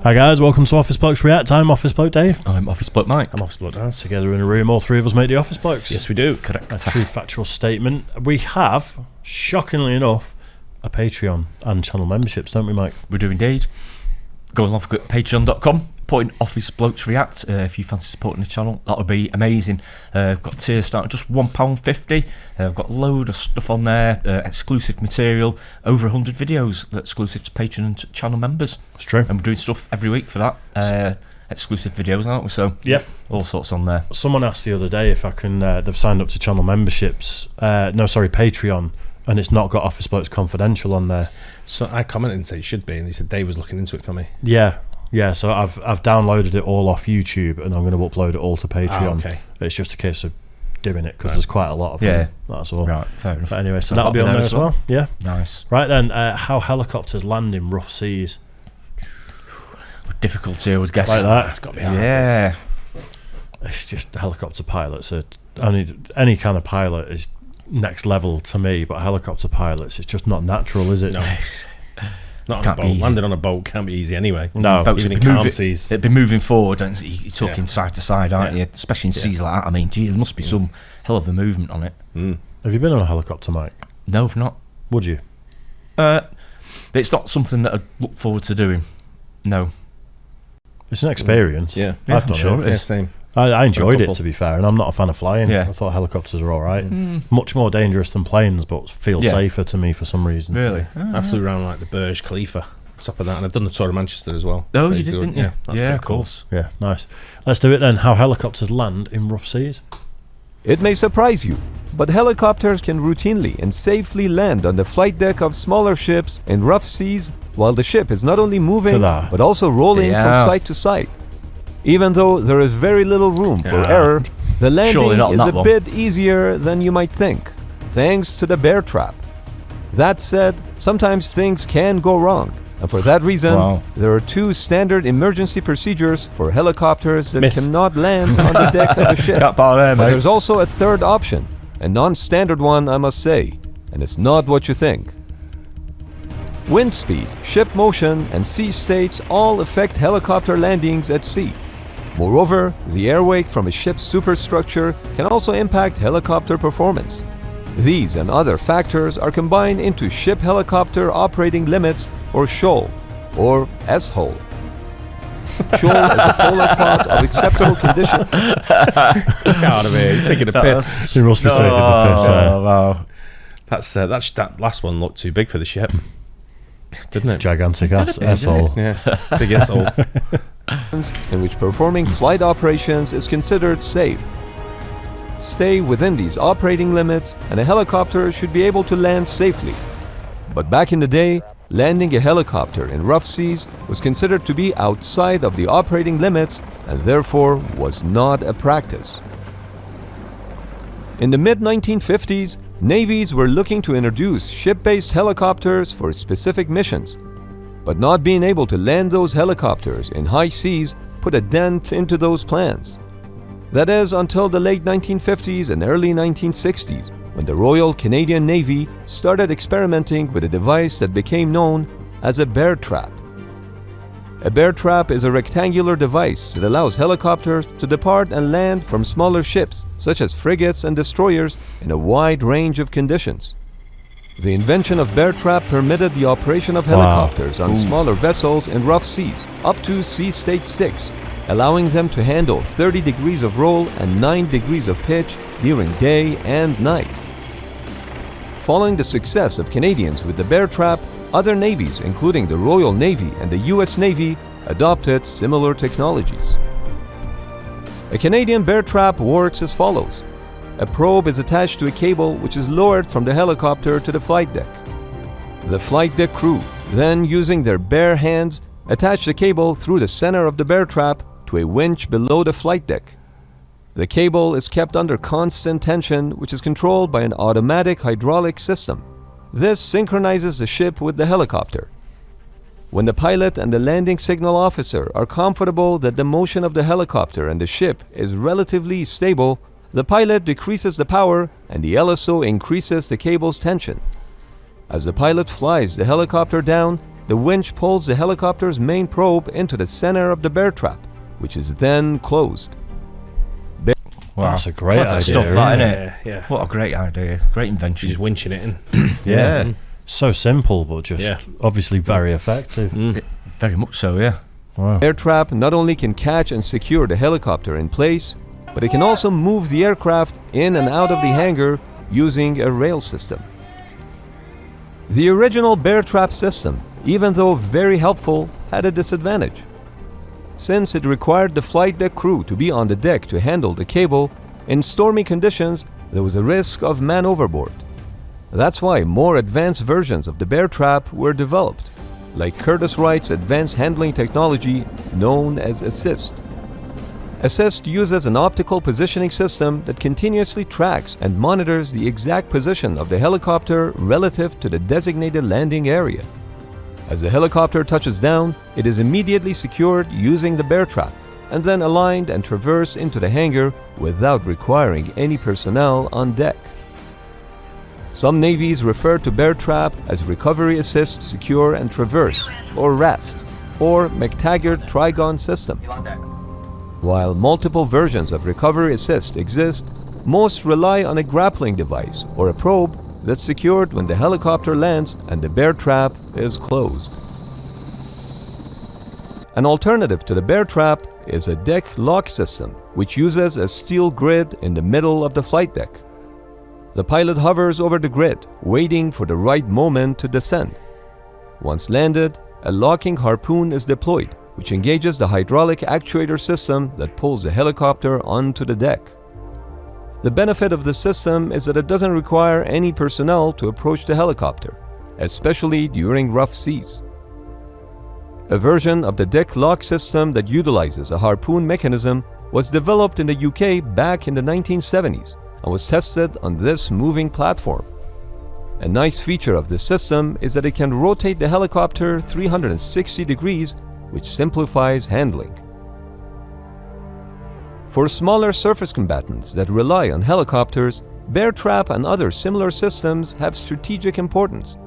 Hi guys, welcome to Office Blokes React. I'm Office Bloke Dave. I'm Office Bloke Mike. I'm Office Bloke Dance. Together in a room, all three of us make the Office Blokes. Yes, we do. Correct. A true factual statement. We have, shockingly enough, a Patreon and channel memberships, don't we, Mike? We do indeed. Go along for patreon.com. Put in Office Blokes React if you fancy supporting the channel. That would be amazing. We've got tiers starting at just £1.50. We've got a load of stuff on there, exclusive material, over 100 videos exclusive to Patreon and channel members. It's true. And we're doing stuff every week for that. Exclusive videos, aren't we? So yeah, all sorts on there. Someone asked the other day if I can, they've signed up to channel memberships, Patreon, and it's not got Office Blokes Confidential on there. So I commented and said it should be, and he said Dave was looking into it for me. Yeah, so I've downloaded it all off YouTube and I'm going to upload it all to Patreon. Okay. It's just a case of doing it because there's quite a lot of them. That's all. Right, fair enough. But anyway, so that'll be on there as well. Yeah. Nice. Right then, how helicopters land in rough seas. Difficulty, I would guess. Like that. It's got to be hard. Yeah. It's just helicopter pilots. Any kind of pilot is next level to me, but helicopter pilots, it's just not natural, is it? No. Not on a boat. Landing on a boat can't be easy anyway. No. Even in calm seas. It'd be moving forward, and you're talking side to side, aren't you? Especially in seas like that. I mean, gee, there must be some hell of a movement on it. Have you been on a helicopter, Mike? No, I've not. Would you? It's not something that I'd look forward to doing. No. It's an experience. Yeah. I've done sure it. it Yeah, is. same. I enjoyed it, to be fair, and I'm not a fan of flying. Yeah. I thought helicopters are all right. Much more dangerous than planes, but feel safer to me for some reason. Really? I flew around like the Burj Khalifa, top of that, and I've done the Tour of Manchester as well. Oh, you did, didn't you? That's Yeah, pretty of cool. course. Yeah, nice. Let's do it then. How helicopters land in rough seas. It may surprise you, but helicopters can routinely and safely land on the flight deck of smaller ships in rough seas while the ship is not only moving but also rolling from side to side. Even though there is very little room for error, the landing is a bit easier than you might think, thanks to the bear trap. That said, sometimes things can go wrong, and for that reason, there are two standard emergency procedures for helicopters that cannot land on the deck of the ship. But there's also a third option, a non-standard one, I must say, and it's not what you think. Wind speed, ship motion, and sea states all affect helicopter landings at sea. Moreover, the airwake from a ship's superstructure can also impact helicopter performance. These and other factors are combined into Ship Helicopter Operating Limits, or SHOL, or S-HOL. SHOL is a polar plot of acceptable conditions. Get out of here, you're taking a piss. You must be taking the piss. Wow. That last one looked too big for the ship, didn't it? Gigantic asshole. Yeah, big asshole. in which performing flight operations is considered safe. Stay within these operating limits and a helicopter should be able to land safely. But back in the day, landing a helicopter in rough seas was considered to be outside of the operating limits and therefore was not a practice. In the mid-1950s, navies were looking to introduce ship-based helicopters for specific missions. But not being able to land those helicopters in high seas put a dent into those plans. That is until the late 1950s and early 1960s, when the Royal Canadian Navy started experimenting with a device that became known as a bear trap. A bear trap is a rectangular device that allows helicopters to depart and land from smaller ships, such as frigates and destroyers, in a wide range of conditions. The invention of bear trap permitted the operation of helicopters on smaller vessels in rough seas, up to sea state 6, allowing them to handle 30 degrees of roll and 9 degrees of pitch during day and night. Following the success of Canadians with the bear trap, other navies, including the Royal Navy and the US Navy, adopted similar technologies. A Canadian bear trap works as follows. A probe is attached to a cable which is lowered from the helicopter to the flight deck. The flight deck crew, then using their bare hands, attach the cable through the center of the bear trap to a winch below the flight deck. The cable is kept under constant tension, which is controlled by an automatic hydraulic system. This synchronizes the ship with the helicopter. When the pilot and the landing signal officer are comfortable that the motion of the helicopter and the ship is relatively stable, the pilot decreases the power and the LSO increases the cable's tension. As the pilot flies the helicopter down, the winch pulls the helicopter's main probe into the center of the bear trap, which is then closed. Wow. That's a great Clever idea, stuff, isn't that, it? innit? Yeah. What a great idea. Great invention. She's winching it in. Yeah. So simple, but just Yeah. obviously very effective. Very much so, yeah. Wow. Air trap not only can catch and secure the helicopter in place, but it can also move the aircraft in and out of the hangar using a rail system. The original bear trap system, even though very helpful, had a disadvantage. Since it required the flight deck crew to be on the deck to handle the cable, in stormy conditions there was a risk of man overboard. That's why more advanced versions of the bear trap were developed, like Curtiss-Wright's advanced handling technology known as Assist. Assist uses an optical positioning system that continuously tracks and monitors the exact position of the helicopter relative to the designated landing area. As the helicopter touches down, it is immediately secured using the bear trap and then aligned and traversed into the hangar without requiring any personnel on deck. Some navies refer to bear trap as Recovery Assist Secure and Traverse, or RAST, or McTaggart Trigon System. While multiple versions of Recovery Assist exist, most rely on a grappling device or a probe that's secured when the helicopter lands and the bear trap is closed. An alternative to the bear trap is a deck lock system, which uses a steel grid in the middle of the flight deck. The pilot hovers over the grid, waiting for the right moment to descend. Once landed, a locking harpoon is deployed, which engages the hydraulic actuator system that pulls the helicopter onto the deck. The benefit of the system is that it doesn't require any personnel to approach the helicopter, especially during rough seas. A version of the deck lock system that utilizes a harpoon mechanism was developed in the UK back in the 1970s and was tested on this moving platform. A nice feature of this system is that it can rotate the helicopter 360 degrees, which simplifies handling. For smaller surface combatants that rely on helicopters, bear trap and other similar systems have strategic importance.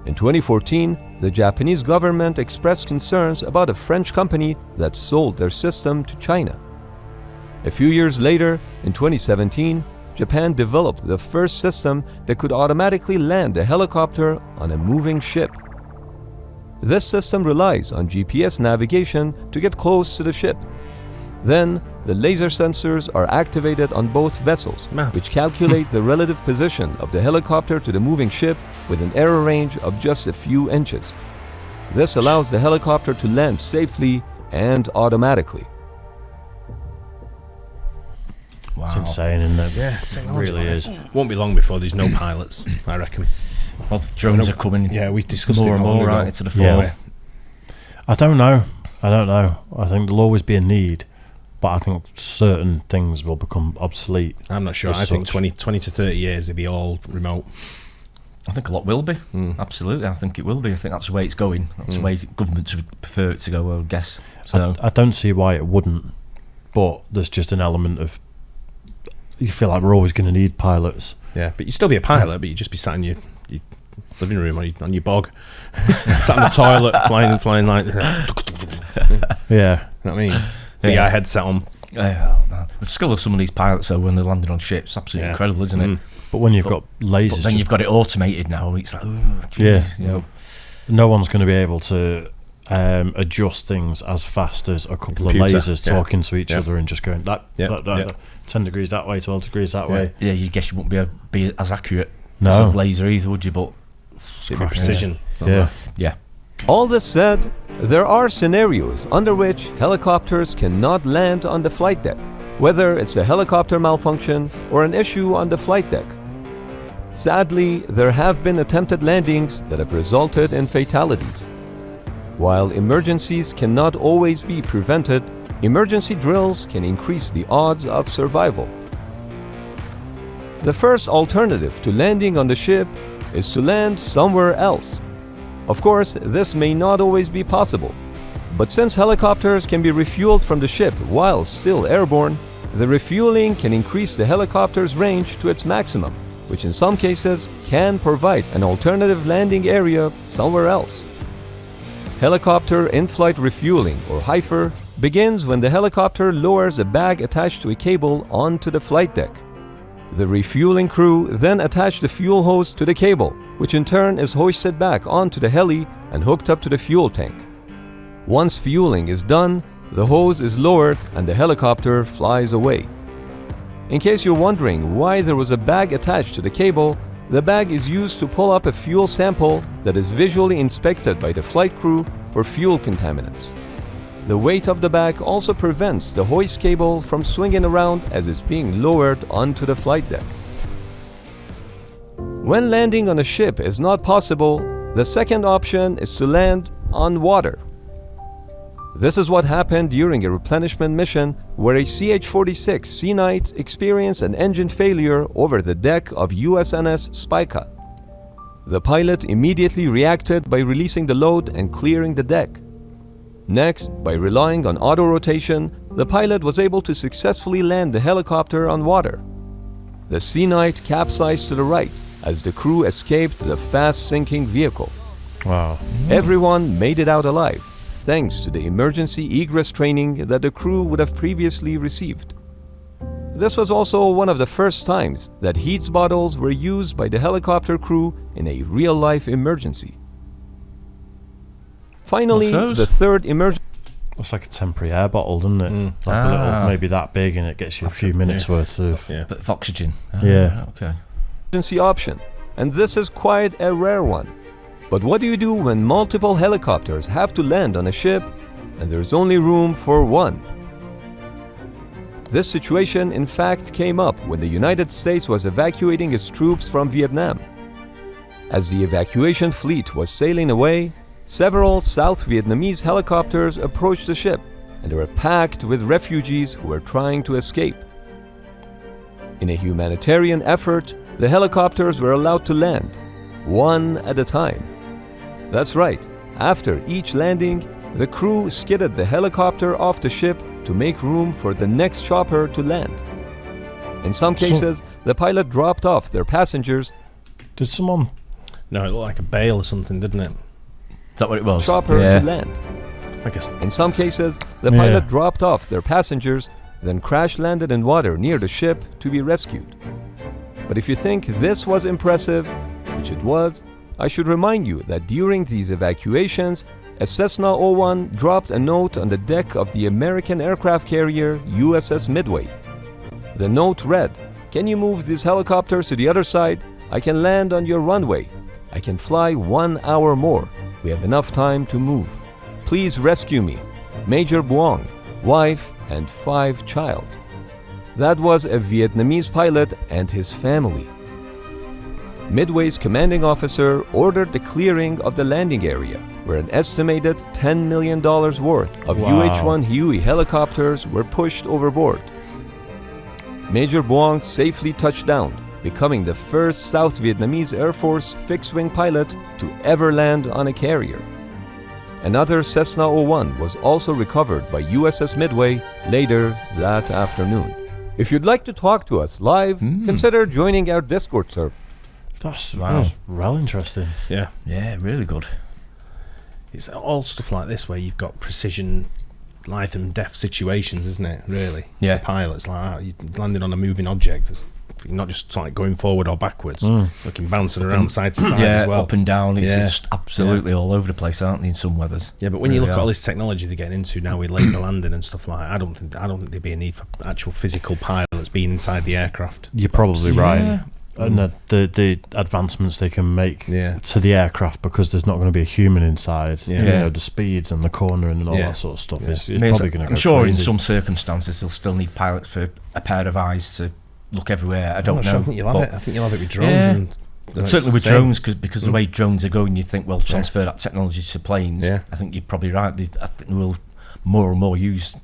In 2014, the Japanese government expressed concerns about a French company that sold their system to China. A few years later, in 2017, Japan developed the first system that could automatically land a helicopter on a moving ship. This system relies on GPS navigation to get close to the ship. Then, the laser sensors are activated on both vessels, which calculate the relative position of the helicopter to the moving ship with an error range of just a few inches. This allows the helicopter to land safely and automatically. Wow. It's insane, isn't it? Yeah, it really is. Won't be long before there's no pilots, I reckon. Well, the drones are coming Yeah, we discussed more it and long more ago. right into the fore. Yeah. I don't know. I think there'll always be a need, but I think certain things will become obsolete. I'm not sure. as I think such. 20 to 30 years they'll be all remote. I think a lot will be. Absolutely, I think it will be. I think that's the way it's going. That's the way governments would prefer it to go, I would guess. So I don't see why it wouldn't, but there's just an element of you feel like we're always going to need pilots. Yeah, but you'd still be a pilot, but you'd just be sat in your living room on your bog, sat on the toilet, flying like. Yeah. You know what I mean? VR headset on. the skill of some of these pilots, though, when they're landing on ships, absolutely incredible, isn't it? But when you've got lasers, But then you've got it automated now. It's like, yeah, you know, no one's going to be able to adjust things as fast as a couple Computer, of lasers talking to each other and just going 10 degrees that way, 12 degrees that way. yeah, you guess you wouldn't be able to be as accurate No. as a laser either, would you? But It'd be precision. Yeah. yeah, All this said, there are scenarios under which helicopters cannot land on the flight deck, whether it's a helicopter malfunction or an issue on the flight deck. Sadly, there have been attempted landings that have resulted in fatalities. While emergencies cannot always be prevented, emergency drills can increase the odds of survival. The first alternative to landing on the ship is to land somewhere else. Of course, this may not always be possible, but since helicopters can be refueled from the ship while still airborne, the refueling can increase the helicopter's range to its maximum, which in some cases can provide an alternative landing area somewhere else. Helicopter in-flight refueling, or HIFR, begins when the helicopter lowers a bag attached to a cable onto the flight deck. The refueling crew then attach the fuel hose to the cable, which in turn is hoisted back onto the heli and hooked up to the fuel tank. Once fueling is done, the hose is lowered and the helicopter flies away. In case you're wondering why there was a bag attached to the cable, the bag is used to pull up a fuel sample that is visually inspected by the flight crew for fuel contaminants. The weight of the bag also prevents the hoist cable from swinging around as it's being lowered onto the flight deck. When landing on a ship is not possible, the second option is to land on water. This is what happened during a replenishment mission where a CH-46 Sea Knight experienced an engine failure over the deck of USNS Spica. The pilot immediately reacted by releasing the load and clearing the deck. Next, by relying on auto-rotation, the pilot was able to successfully land the helicopter on water. The Sea Knight capsized to the right as the crew escaped the fast-sinking vehicle. Wow. Everyone made it out alive, thanks to the emergency egress training that the crew would have previously received. This was also one of the first times that HEATS bottles were used by the helicopter crew in a real-life emergency. Finally, the third emergency... It's like a temporary air bottle, doesn't it? Like a little, maybe that big, and it gets you a few minutes worth of... Bit of oxygen. Yeah. Okay. Emergency option, and this is quite a rare one. But what do you do when multiple helicopters have to land on a ship and there's only room for one? This situation in fact came up when the United States was evacuating its troops from Vietnam. As the evacuation fleet was sailing away, several South Vietnamese helicopters approached the ship and they were packed with refugees who were trying to escape. In a humanitarian effort, the helicopters were allowed to land, one at a time. That's right, after each landing, the crew skidded the helicopter off the ship to make room for the next chopper to land. In some cases, the pilot dropped off their passengers. Did someone... No, it looked like a bale or something, didn't it? Is that what it was? Chopper to land. I guess. In some cases, the pilot dropped off their passengers, then crash-landed in water near the ship to be rescued. But if you think this was impressive, which it was, I should remind you that during these evacuations, a Cessna 01 dropped a note on the deck of the American aircraft carrier USS Midway. The note read, "Can you move these helicopters to the other side? I can land on your runway. I can fly 1 hour more. We have enough time to move. Please rescue me. Major Buong, wife and 5 child." That was a Vietnamese pilot and his family. Midway's commanding officer ordered the clearing of the landing area, where an estimated $10 million worth of UH-1 Huey helicopters were pushed overboard. Major Buong safely touched down, becoming the first South Vietnamese Air Force fixed-wing pilot to ever land on a carrier. Another Cessna 01 was also recovered by USS Midway later that afternoon. If you'd like to talk to us live, consider joining our Discord server. That's real interesting. Yeah. Yeah, really good. It's all stuff like this where you've got precision life and death situations, isn't it? Really. Yeah. The pilots like that. You're landing on a moving object. You're not just like going forward or backwards. Looking bouncing around side to side as well. Up and down. It's just absolutely all over the place, aren't they? In some weathers. Yeah, but when you look at all this technology they're getting into now with laser landing and stuff like that, I don't think there'd be a need for actual physical pilots being inside the aircraft. You're probably right. And the advancements they can make to the aircraft, because there's not going to be a human inside. You know, the speeds and the cornering and all that sort of stuff is probably going to go I'm sure crazy. in some circumstances they'll still need pilots for a pair of eyes to look everywhere. I don't know. Sure, I think you'll have it. I think you'll have it with drones. And certainly with drones, because the way drones are going, you think, well, transfer that technology to planes. I think you're probably right. I think we'll more and more use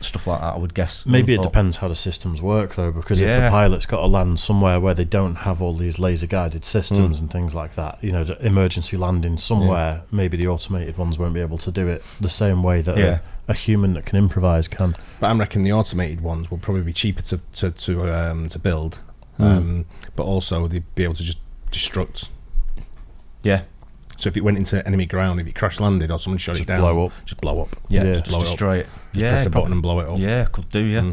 stuff like that, I would guess. Maybe it depends how the systems work, though, because if the pilot's got to land somewhere where they don't have all these laser-guided systems and things like that, you know, the emergency landing somewhere, maybe the automated ones won't be able to do it the same way that a human that can improvise can. But I reckon the automated ones will probably be cheaper to build, but also they'd be able to just destruct. Yeah. So if it went into enemy ground, if it crash landed or someone shot it down, just blow up. Yeah, just just blow destroy it. it. Press a button and blow it up. Yeah, could do. Yeah,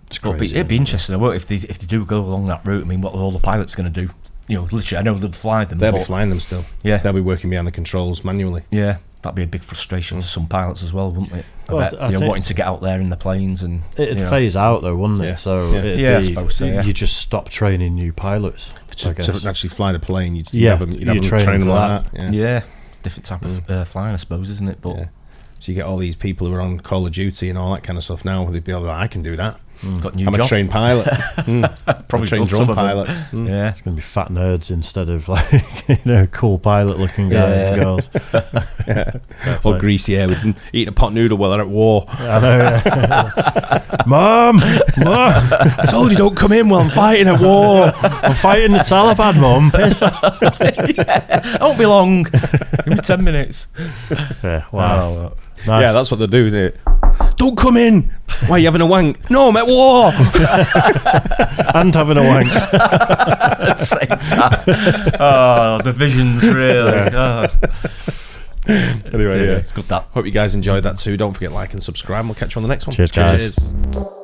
It's but crazy. it'd be interesting. If they do go along that route, I mean, what are all the pilots going to do? You know, literally, I know they'll fly them. They'll be flying them still. Yeah, they'll be working behind the controls manually. Yeah, that'd be a big frustration for some pilots as well, wouldn't it? I bet, wanting to get out there in the planes and it'd phase out though, wouldn't it? Yeah. So I suppose so. You just stop training new pilots to actually fly the plane. You'd Yeah, have them, you train train them for like that. Yeah, different type of flying, I suppose, isn't it? But so you get all these people who are on Call of Duty and all that kind of stuff now. They'd be like, I can do that. got a new I'm job. a trained pilot. Probably a trained some drone of them. pilot. Yeah, It's going to be fat nerds instead of cool pilot looking guys and girls. Or greasy hair with eating a pot noodle while they're at war. I know, yeah. Mom! I told you don't come in while I'm fighting at war. I'm fighting the Taliban, Mum. Piss off. I won't be long. Give me 10 minutes. Yeah, wow. Nice. Yeah, that's what they do. Don't come in. Why are you having a wank? No, I'm at war. And having a wank. At the same time. Oh, the visions, really. Anyway, it's good that. Hope you guys enjoyed that too. Don't forget like and subscribe. We'll catch you on the next one. Cheers, guys. Cheers.